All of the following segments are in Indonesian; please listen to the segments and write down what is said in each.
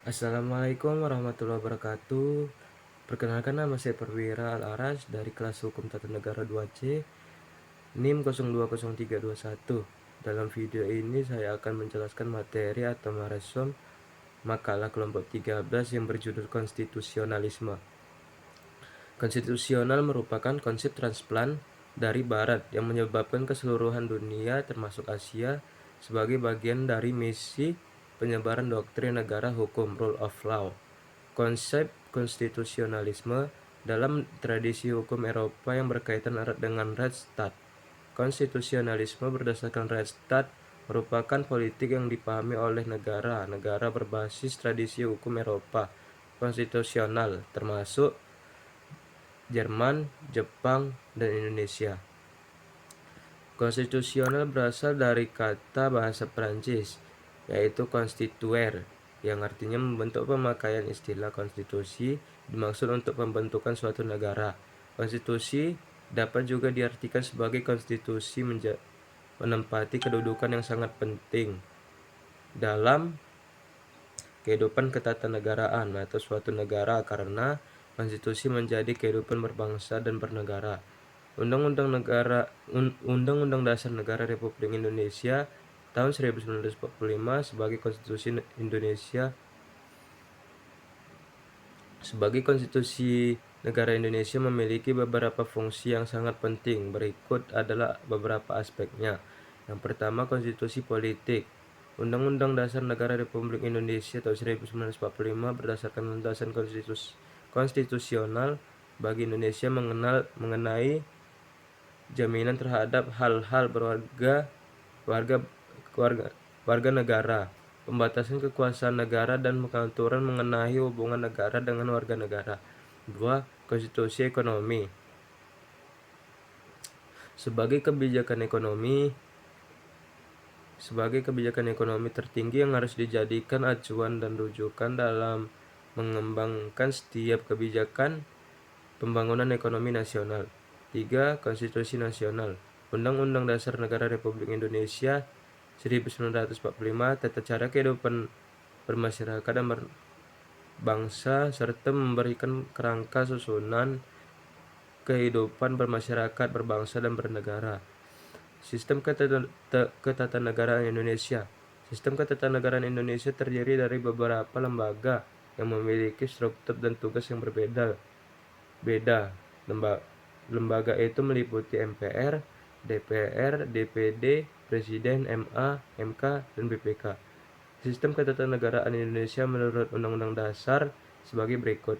Assalamualaikum warahmatullahi wabarakatuh. Perkenalkan, nama saya Perwira Al-Aras dari kelas Hukum Tata Negara 2C, NIM 020321. Dalam video ini saya akan menjelaskan materi atau meresum makalah kelompok 13 yang berjudul Konstitusionalisme. Konstitusional merupakan konsep transplant dari Barat yang menyebabkan keseluruhan dunia termasuk Asia sebagai bagian dari misi penyebaran doktrin negara hukum (rule of law). Konsep konstitusionalisme dalam tradisi hukum Eropa yang berkaitan erat dengan Rechtsstaat. Konstitusionalisme berdasarkan Rechtsstaat merupakan politik yang dipahami oleh negara-negara berbasis tradisi hukum Eropa konstitusional, termasuk Jerman, Jepang, dan Indonesia. Konstitusional berasal dari kata bahasa Prancis, yaitu constituer, yang artinya membentuk. Pemakaian istilah konstitusi dimaksud untuk pembentukan suatu negara. Konstitusi dapat juga diartikan sebagai konstitusi menempati kedudukan yang sangat penting dalam kehidupan ketatanegaraan atau suatu negara karena konstitusi menjadi kehidupan berbangsa dan bernegara. Undang-Undang Dasar Negara Republik Indonesia tahun 1945 sebagai konstitusi Indonesia sebagai konstitusi negara Indonesia memiliki beberapa fungsi yang sangat penting. Berikut adalah beberapa aspeknya. Yang pertama, konstitusi politik. Undang-Undang Dasar Negara Republik Indonesia tahun 1945 berdasarkan landasan konstitusional bagi Indonesia mengenai jaminan terhadap hal-hal warga negara, pembatasan kekuasaan negara, dan pengaturan mengenai hubungan negara dengan warga negara. 2. Konstitusi ekonomi. Sebagai kebijakan ekonomi tertinggi yang harus dijadikan acuan dan rujukan dalam mengembangkan setiap kebijakan pembangunan ekonomi nasional. 3. Konstitusi nasional. Undang-Undang Dasar Negara Republik Indonesia 1945 tata cara kehidupan bermasyarakat dan berbangsa serta memberikan kerangka susunan kehidupan bermasyarakat, berbangsa, dan bernegara. Sistem ketatanegaraan Indonesia. Sistem ketatanegaraan Indonesia terdiri dari beberapa lembaga yang memiliki struktur dan tugas yang berbeda. Lembaga itu meliputi MPR, DPR, DPD, Presiden, MA, MK, dan BPK. Sistem ketatanegaraan Indonesia menurut Undang-Undang Dasar sebagai berikut.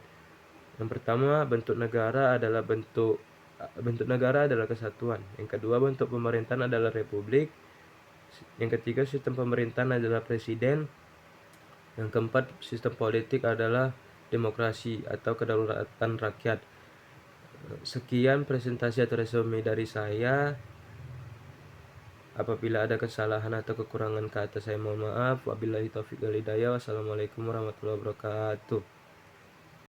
Yang pertama, bentuk negara adalah kesatuan. Yang kedua, bentuk pemerintahan adalah republik. Yang ketiga, sistem pemerintahan adalah presiden. Yang keempat, sistem politik adalah demokrasi atau kedaulatan rakyat. Sekian presentasi atau resume dari saya. Apabila ada kesalahan atau kekurangan kata, saya mohon maaf. Wabillahi taufiq wal hidayah. Wassalamualaikum warahmatullahi wabarakatuh.